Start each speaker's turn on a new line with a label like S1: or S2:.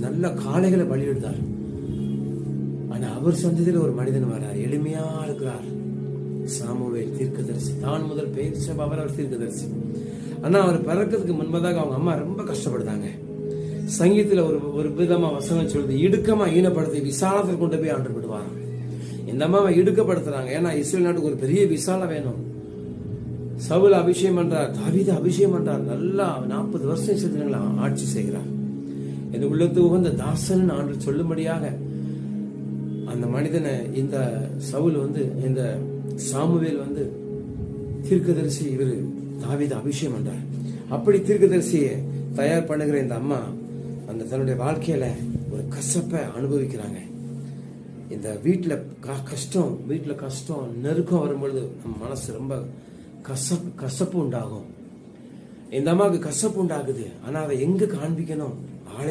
S1: நல்ல காளைகளை பலியிடுதார். ஆனா அவர் சந்ததியில் ஒரு மனிதன் வரார், எளிமையா இருக்கிறார், சாமுவேல் தீர்க்கதரிசி. தான் முதல் பெயர் சபை அவர் தீர்க்கதரிசி. ஆனா அவர் பிறக்கிறதுக்கு முன்பதாக அவங்க அம்மா ரொம்ப கஷ்டப்படுதாங்க. சங்கீதத்துல ஒரு விதமா வசனம் சொல்லுது, இடுக்கமா ஈனப்படுத்தி விசாலத்தில் கொண்டு போய் ஆண்டு விடுவாராம். இந்த அம்மாவை இடுக்கப்படுத்துறாங்க. ஏன்னா இஸ்ரேல் நாட்டுக்கு ஒரு பெரிய விசாலம் வேணும். சவுல் அபிஷேகம் பண்றார், தாவீது அபிஷேகம் பண்றார், நல்லா 40 வருஷம் ஆட்சி செய்கிறார். இந்த உள்ளத்து உகந்த தாசன் ஆண்டு சொல்லும்படியாக அந்த மனிதனை இந்த சவுல் இந்த சாமுவேல் தீர்க்கதரிசி இவர் தாவீது அபிஷேகம் பண்றார். அப்படி தீர்க்கதரிசியை தயார் பண்ணுகிற இந்த அம்மா தன்னுடைய வாழ்க்கையில ஒரு கசப்பை அனுபவிக்கிறாங்க. இந்த வீட்டுல கஷ்டம் நெருக்கம் வரும்பொழுது நம்ம மனசு ரொம்ப கசப்பு உண்டாகும். இந்த அம்மாவுக்கு கசப்பு உண்டாகுது. ஆனா அதை எங்க காண்பிக்கணும்?